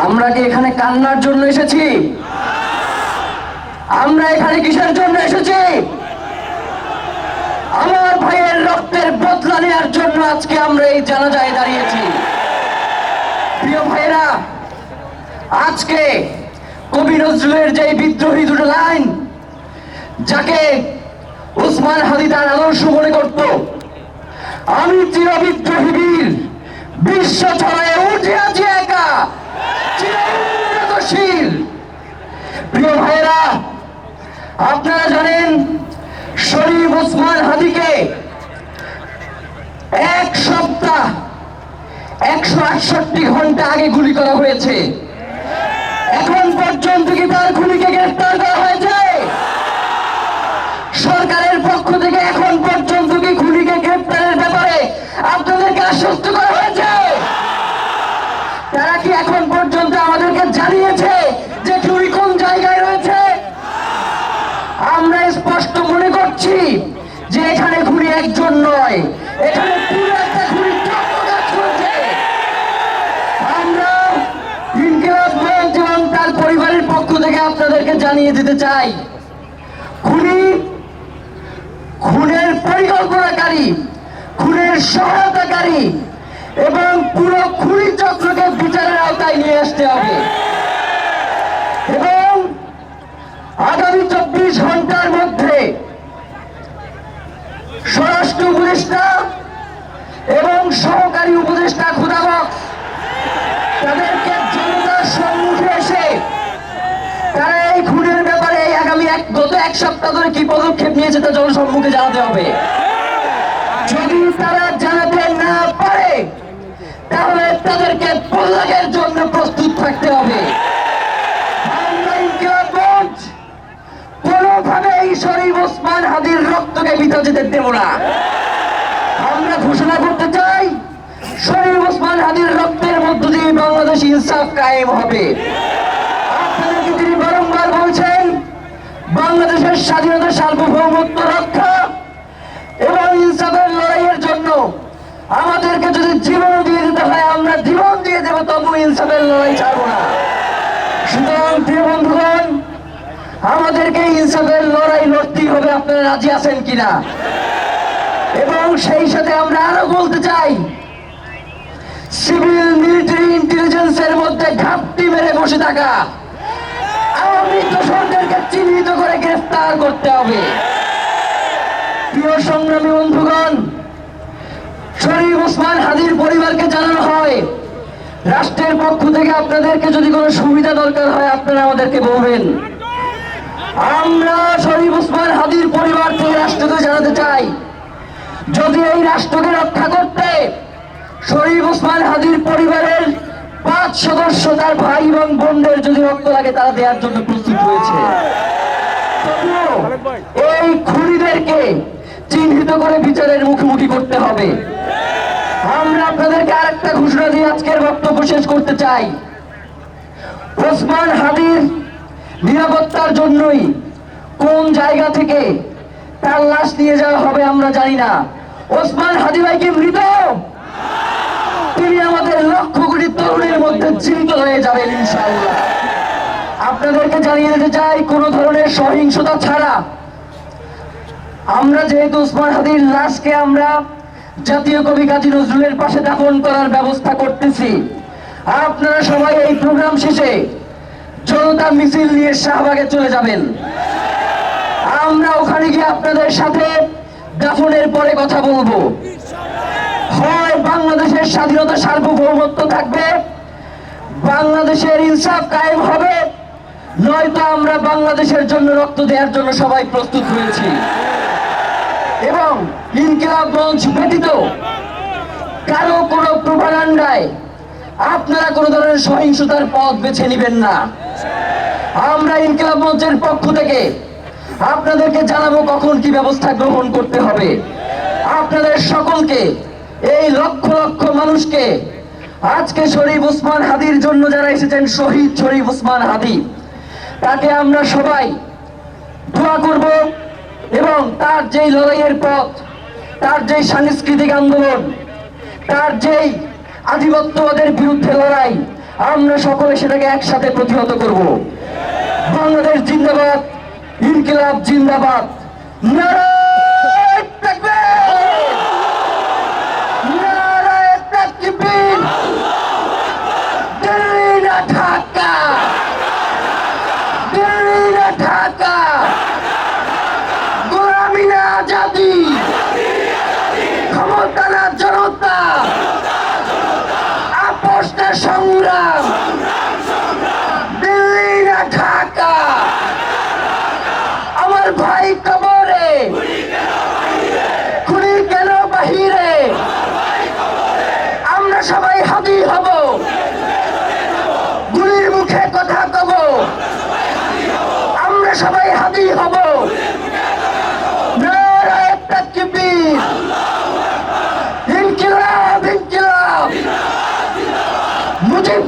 আমরা কি এখানে কান্নার জন্য এসেছি? আমরা এখানে কিসের জন্য এসেছি? আমার ভাইয়ের রক্তের বদলা নেওয়ার জন্য আজকে আমরা এই জানাজায় দাঁড়িয়েছি। প্রিয় ভাইরা, আজকে কবি নজরুলের যে বিদ্রোহী দুটো লাইন, যাকে ওসমান হাদি তার আদর্শ মনে করত, আমি চির বিদ্রোহী বীর, বিশ্ব ছড়ায় উঠে আছি একা, চিরউন্নতশীল। প্রিয় ভাইরা, আপনারা জানেন শরীফ ওসমান হাদিকে এক সপ্তাহ 168 ঘন্টা আগে গুলি করা হয়েছে। এখন পর্যন্ত কি তার খুনিকে গ্রেফতার করা হয়েছে? সরকারের পক্ষ থেকে এখন পর্যন্ত কি খুনিকে গ্রেফতারের ব্যাপারে আপনাদেরকে আশ্বস্ত করা হয়েছে? তারা কি এখন পর্যন্ত আমাদেরকে জানিয়েছে যে খুনি কোন জায়গায় রয়েছে? আমরা স্পষ্ট মনে করছি যে এখানে খুনি একজন নয়, এখানে পুরো একটা খুনি চক্র কাজ করছে। আমরা ইনকিলাব মঞ্চ এবং তার পরিবারের পক্ষ থেকে আপনাদেরকে জানিয়ে দিতে চাই, খুনের পরিকল্পনাকারী, খুনের সহায়তাকারী এবং পুরো খুনি চক্রকে বিচারের আওতায় নিয়ে আসতে হবে এবং আগামী 24 ঘন্টার মধ্যে স্বরাষ্ট্র উপদেষ্টা এবং সহকারী উপদেষ্টা খুদাবক্স তাদেরকে জনতার সম্মুখে এসে তারা এই খুনের ব্যাপারে গত এক সপ্তাহ ধরে কি পদক্ষেপ নিয়েছে তা জনসম্মুখে জানাতে হবে। যদি তারা জানাতে না পারে তাহলে তাদেরকে পল্লাগের জন্য প্রস্তুত থাকতে হবে। কোনোভাবে এই শরীফ ওসমান হাদির রক্তকে বৃথা যেতে দেব না। আমরা ঘোষণা করতে চাই, শরীফ ওসমান হাদির রক্তের মধ্য দিয়ে বাংলাদেশ ইনসাফ কায়েম হবে। আপনাদেরকে তিনি বারংবার বলছেন বাংলাদেশের স্বাধীনতা, সার্বভৌমত্ব রক্ষা এবং ইনসাফের লড়াইয়ের জন্য আমাদেরকে যদি জীবন দিয়ে দিতে হয় আমরা জীবন দিয়ে দেবো, তবু ইনসাফের লড়াই ছাড়বো না। সুতরাং প্রিয় বন্ধুগণ, আমাদেরকে ইনসাফের লড়াই লড়তেই হবে। আপনারা রাজি আছেন কিনা? এবং সেই সাথে আমরা আরো বলতে চাই, সিভিল মিলিটারি ইন্টেলিজেন্সের মধ্যে ঘাপটি মেরে বসে থাকা আওয়ামী দোষরদেরকে চিহ্নিত করে গ্রেফতার করতে হবে। প্রিয় সংগ্রামী বন্ধুগণ, শরীফ ওসমান হাদির পরিবারকে জানানো হয়, রাষ্ট্রের পক্ষ থেকে আপনাদেরকে যদি কোনো সুবিধা দরকার হয় আপনারা আমাদেরকে বলবেন। আমরা শরীফ ওসমান হাদির পরিবার থেকে রাষ্ট্রকে জানাতে চাই, যদি এই রাষ্ট্রকে রক্ষা করতে শরীফ ওসমান হাদির পরিবারের 5 সদস্য তার ভাই এবং বোনদের যদি রক্ত লাগে তারা দেওয়ার জন্য প্রস্তুত হয়েছে, এই খুনিদেরকে চিহ্নিত করে বিচারের মুখোমুখি করতে হবে। আমরা আপনাদেরকে আরেকটা ঘোষণা দিয়ে আজকের বক্তব্য শেষ করতে চাই, ওসমান হাদির নিরাপত্তার জন্যই কোন জায়গা থেকে তার লাশ নিয়ে যাওয়া হবে আমরা জানি না। ওসমান হাদি ভাই কি মৃত? তিনি আমাদের লক্ষ কোটি তরুণের মধ্যে জীবিত হয়ে যাবেন ইনশাআল্লাহ। আপনাদেরকে জানিয়ে দিতে চাই, কোন ধরনের সহিংসতা ছাড়া আমরা যেহেতু ওসমান হাদির লাশকে আমরা জাতীয় কবি কাজী নজরুলের পাশে দাফন করার ব্যবস্থা করতেছি, আপনারা সবাই এই প্রোগ্রাম শেষে জনতা মিছিল নিয়ে শাহবাগে চলে যাবেন। আমরা ওখানে গিয়ে আপনাদের সাথে দাফনের পরে কথা বলবো। হয় বাংলাদেশের স্বাধীনতা, সার্বভৌমত্ব থাকবে, বাংলাদেশের ইনসাফ কায়েম হবে, নয়তো আমরা বাংলাদেশের জন্য রক্ত দেওয়ার জন্য সবাই প্রস্তুত হয়েছি। এবং ইনকিলাব মঞ্চ ব্যতীত কারো কোনো প্রোপাগান্ডায় আপনারা কোনো ধরনের সহিংসতার পথ বেছে নেবেন না। আমরা ইনকিলাব মঞ্চের পক্ষ থেকে আপনাদেরকে জানাবো কখন কি ব্যবস্থা গ্রহণ করতে হবে। আপনাদের সকলকে, এই লক্ষ লক্ষ মানুষকে, আজকে শরীফ ওসমান হাদির জন্য যারা এসেছেন, শহীদ শরীফ ওসমান হাদি, তাকে আমরা সবাই দোয়া করব এবং তার যেই লড়াইয়ের পথ, তার যেই সাংস্কৃতিক আন্দোলন, তার যেই আধিপত্যবাদের বিরুদ্ধে লড়াই, আমরা সকলে সেটাকে একসাথে প্রতিহত করব। বাংলাদেশ জিন্দাবাদ, ইনকিলাব জিন্দাবাদ, নারায়ে তাকবীর, নারায়ে তাকবীর। দিল্লি না ঢাকা, দিল্লি না ঢাকা, গোলামি না আজাদি, ক্ষমতা না জনতা, আপোষ না সংগ্রাম, দিল্লি না ঢাকা। আমার ভাই কবরে, খুনি কেন বাহিরে, আমরা সবাই হাদি হব, গুলির মুখে কথা কব, আমরা সবাই হাদি হব। নারায়ে তাকবীর, ইনকিলাব ইনকিলাব, মুজিব